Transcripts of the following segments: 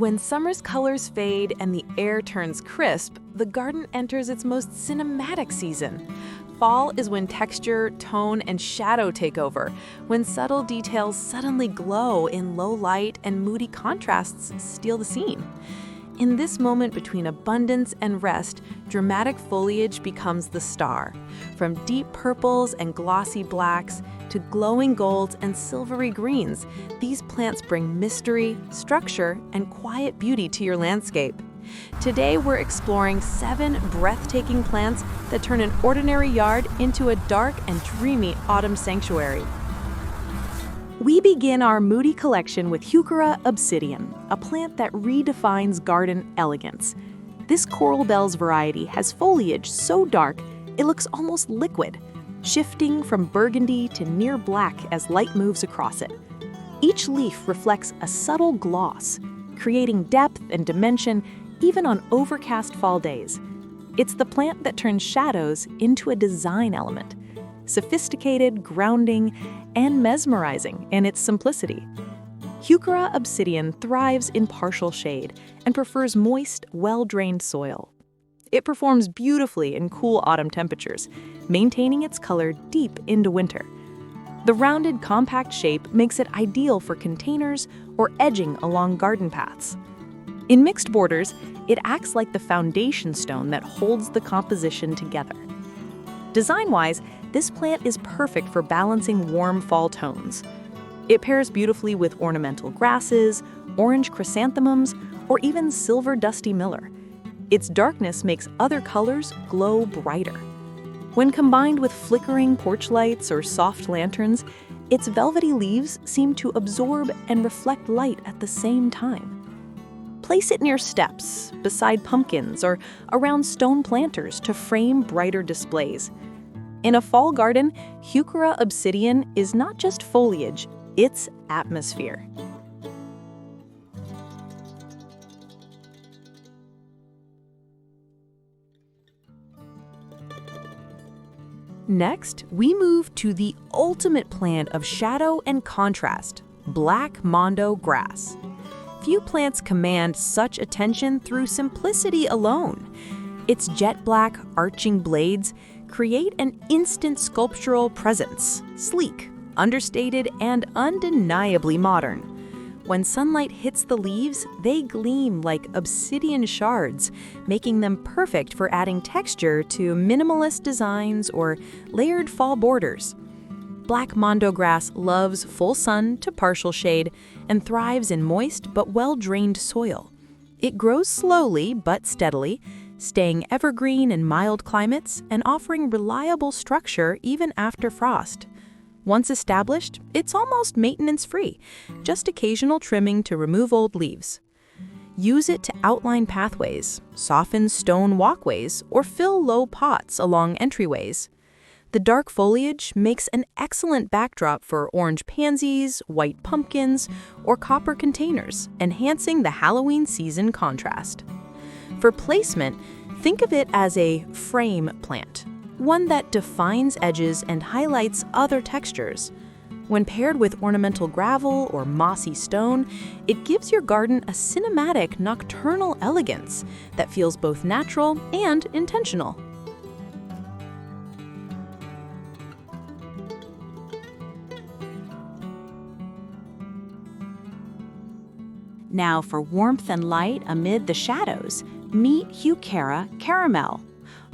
When summer's colors fade and the air turns crisp, the garden enters its most cinematic season. Fall is when texture, tone, and shadow take over, when subtle details suddenly glow in low light and moody contrasts steal the scene. In this moment between abundance and rest, dramatic foliage becomes the star. From deep purples and glossy blacks to glowing golds and silvery greens, these plants bring mystery, structure, and quiet beauty to your landscape. Today we're exploring 7 breathtaking plants that turn an ordinary yard into a dark and dreamy autumn sanctuary. We begin our moody collection with Heuchera obsidian, a plant that redefines garden elegance. This coral bells variety has foliage so dark it looks almost liquid, shifting from burgundy to near black as light moves across it. Each leaf reflects a subtle gloss, creating depth and dimension even on overcast fall days. It's the plant that turns shadows into a design element, sophisticated, grounding, and mesmerizing in its simplicity. Heuchera obsidian thrives in partial shade and prefers moist, well-drained soil. It performs beautifully in cool autumn temperatures, maintaining its color deep into winter. The rounded, compact shape makes it ideal for containers or edging along garden paths. In mixed borders, it acts like the foundation stone that holds the composition together. Design-wise, this plant is perfect for balancing warm fall tones. It pairs beautifully with ornamental grasses, orange chrysanthemums, or even silver dusty miller. Its darkness makes other colors glow brighter. When combined with flickering porch lights or soft lanterns, its velvety leaves seem to absorb and reflect light at the same time. Place it near steps, beside pumpkins, or around stone planters to frame brighter displays. In a fall garden, Heuchera obsidian is not just foliage, it's atmosphere. Next, we move to the ultimate plant of shadow and contrast, black mondo grass. Few plants command such attention through simplicity alone. Its jet black, arching blades create an instant sculptural presence, sleek, understated, and undeniably modern. When sunlight hits the leaves, they gleam like obsidian shards, making them perfect for adding texture to minimalist designs or layered fall borders. Black mondo grass loves full sun to partial shade and thrives in moist but well-drained soil. It grows slowly but steadily, staying evergreen in mild climates and offering reliable structure even after frost. Once established, it's almost maintenance-free, just occasional trimming to remove old leaves. Use it to outline pathways, soften stone walkways, or fill low pots along entryways. The dark foliage makes an excellent backdrop for orange pansies, white pumpkins, or copper containers, enhancing the Halloween season contrast. For placement, think of it as a frame plant, one that defines edges and highlights other textures. When paired with ornamental gravel or mossy stone, it gives your garden a cinematic nocturnal elegance that feels both natural and intentional. Now for warmth and light amid the shadows, meet Heuchera caramel.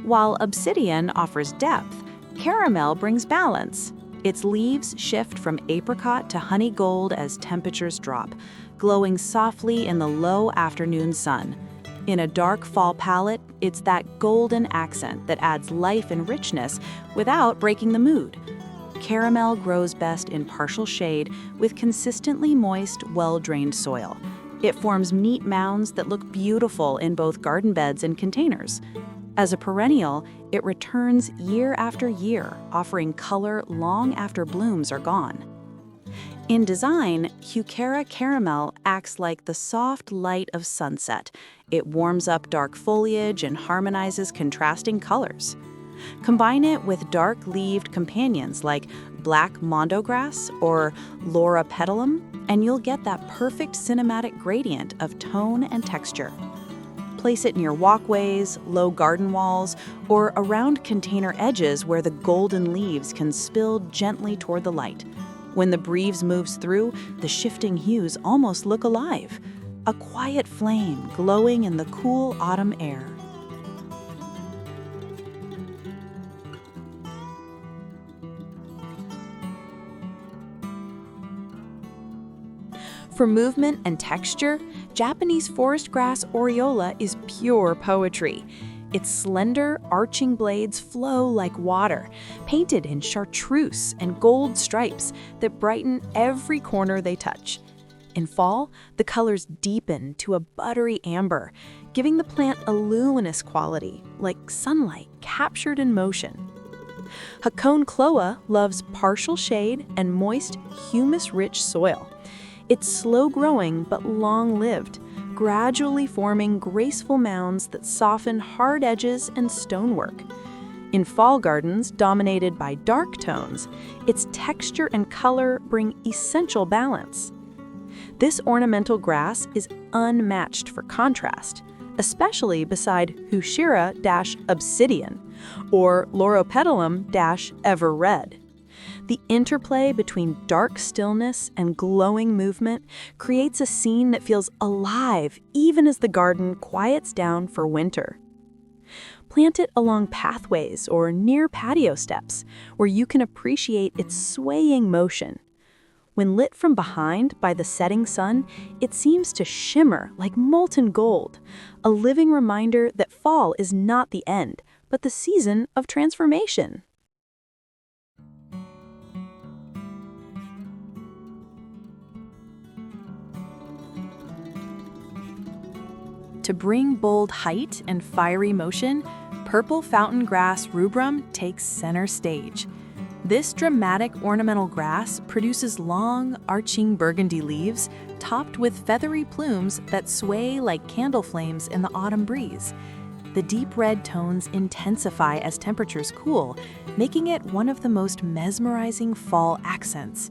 While obsidian offers depth, caramel brings balance. Its leaves shift from apricot to honey gold as temperatures drop, glowing softly in the low afternoon sun. In a dark fall palette, it's that golden accent that adds life and richness without breaking the mood. Caramel grows best in partial shade with consistently moist, well-drained soil. It forms neat mounds that look beautiful in both garden beds and containers. As a perennial, it returns year after year, offering color long after blooms are gone. In design, Heuchera caramel acts like the soft light of sunset. It warms up dark foliage and harmonizes contrasting colors. Combine it with dark-leaved companions like black mondo grass or Loropetalum, and you'll get that perfect cinematic gradient of tone and texture. Place it near walkways, low garden walls, or around container edges where the golden leaves can spill gently toward the light. When the breeze moves through, the shifting hues almost look alive. A quiet flame glowing in the cool autumn air. For movement and texture, Japanese forest grass aureola is pure poetry. Its slender, arching blades flow like water, painted in chartreuse and gold stripes that brighten every corner they touch. In fall, the colors deepen to a buttery amber, giving the plant a luminous quality, like sunlight captured in motion. Heuchera loves partial shade and moist, humus-rich soil. It's slow-growing but long-lived, gradually forming graceful mounds that soften hard edges and stonework. In fall gardens dominated by dark tones, its texture and color bring essential balance. This ornamental grass is unmatched for contrast, especially beside Heuchera-obsidian or Loropetalum-ever-red. The interplay between dark stillness and glowing movement creates a scene that feels alive even as the garden quiets down for winter. Plant it along pathways or near patio steps where you can appreciate its swaying motion. When lit from behind by the setting sun, it seems to shimmer like molten gold, a living reminder that fall is not the end, but the season of transformation. To bring bold height and fiery motion, purple fountain grass rubrum takes center stage. This dramatic ornamental grass produces long, arching burgundy leaves topped with feathery plumes that sway like candle flames in the autumn breeze. The deep red tones intensify as temperatures cool, making it one of the most mesmerizing fall accents.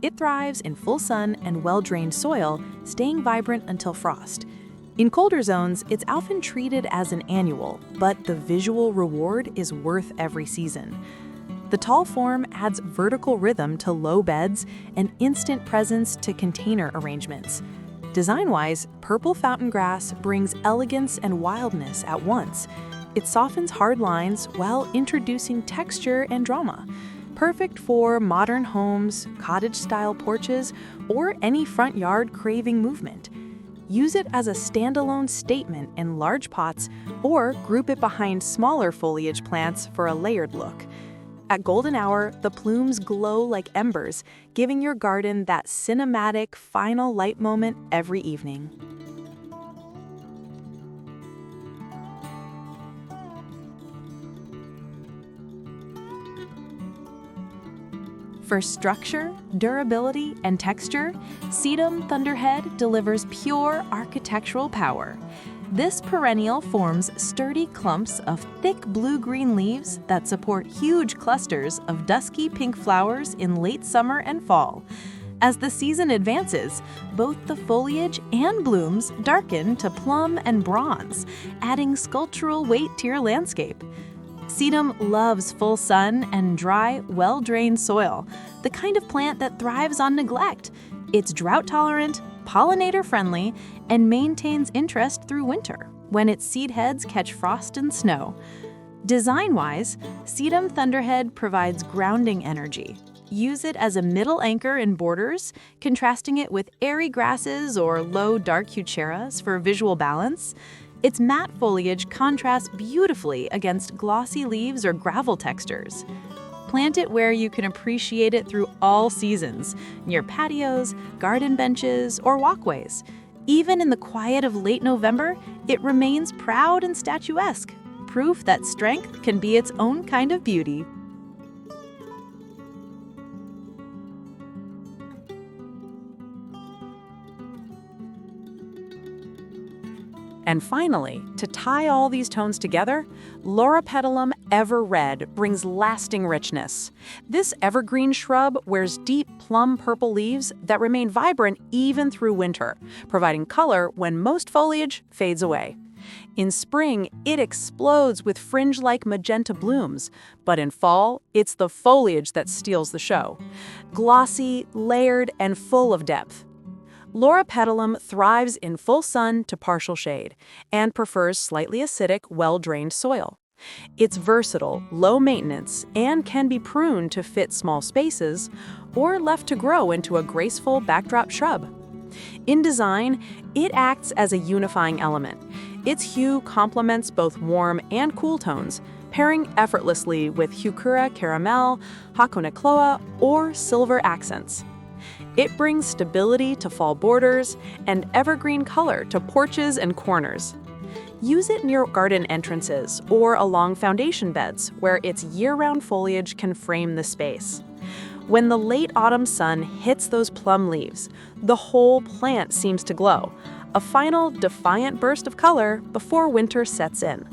It thrives in full sun and well-drained soil, staying vibrant until frost. In colder zones, it's often treated as an annual, but the visual reward is worth every season. The tall form adds vertical rhythm to low beds and instant presence to container arrangements. Design-wise, purple fountain grass brings elegance and wildness at once. It softens hard lines while introducing texture and drama. Perfect for modern homes, cottage-style porches, or any front yard craving movement. Use it as a standalone statement in large pots or group it behind smaller foliage plants for a layered look. At golden hour, the plumes glow like embers, giving your garden that cinematic final light moment every evening. For structure, durability, and texture, Sedum Thunderhead delivers pure architectural power. This perennial forms sturdy clumps of thick blue-green leaves that support huge clusters of dusky pink flowers in late summer and fall. As the season advances, both the foliage and blooms darken to plum and bronze, adding sculptural weight to your landscape. Sedum loves full sun and dry, well-drained soil, the kind of plant that thrives on neglect. It's drought-tolerant, pollinator-friendly, and maintains interest through winter, when its seed heads catch frost and snow. Design-wise, Sedum Thunderhead provides grounding energy. Use it as a middle anchor in borders, contrasting it with airy grasses or low, dark Heucheras for visual balance. Its matte foliage contrasts beautifully against glossy leaves or gravel textures. Plant it where you can appreciate it through all seasons, near patios, garden benches, or walkways. Even in the quiet of late November, it remains proud and statuesque, proof that strength can be its own kind of beauty. And finally, to tie all these tones together, Loropetalum ever red brings lasting richness. This evergreen shrub wears deep plum purple leaves that remain vibrant even through winter, providing color when most foliage fades away. In spring, it explodes with fringe-like magenta blooms, but in fall, it's the foliage that steals the show. Glossy, layered, and full of depth. Loropetalum thrives in full sun to partial shade and prefers slightly acidic, well-drained soil. It's versatile, low maintenance, and can be pruned to fit small spaces or left to grow into a graceful backdrop shrub. In design, it acts as a unifying element. Its hue complements both warm and cool tones, pairing effortlessly with Heuchera caramel, Hakonecloa, or silver accents. It brings stability to fall borders and evergreen color to porches and corners. Use it near garden entrances or along foundation beds where its year-round foliage can frame the space. When the late autumn sun hits those plum leaves, the whole plant seems to glow, a final defiant burst of color before winter sets in.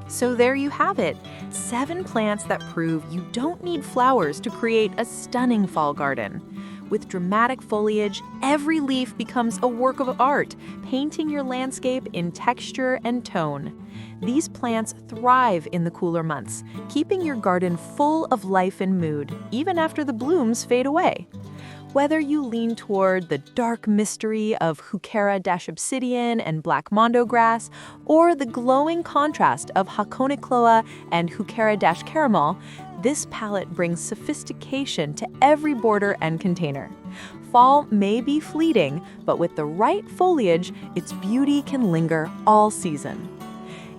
So there you have it, 7 plants that prove you don't need flowers to create a stunning fall garden. With dramatic foliage, every leaf becomes a work of art, painting your landscape in texture and tone. These plants thrive in the cooler months, keeping your garden full of life and mood, even after the blooms fade away. Whether you lean toward the dark mystery of Heuchera-obsidian and black mondo grass, or the glowing contrast of Hakonecloa and Heuchera-caramel, this palette brings sophistication to every border and container. Fall may be fleeting, but with the right foliage, its beauty can linger all season.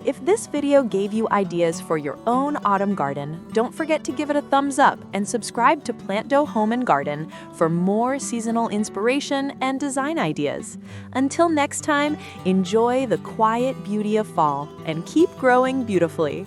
If this video gave you ideas for your own autumn garden, don't forget to give it a thumbs up and subscribe to PlantDo Home and Garden for more seasonal inspiration and design ideas. Until next time, enjoy the quiet beauty of fall and keep growing beautifully.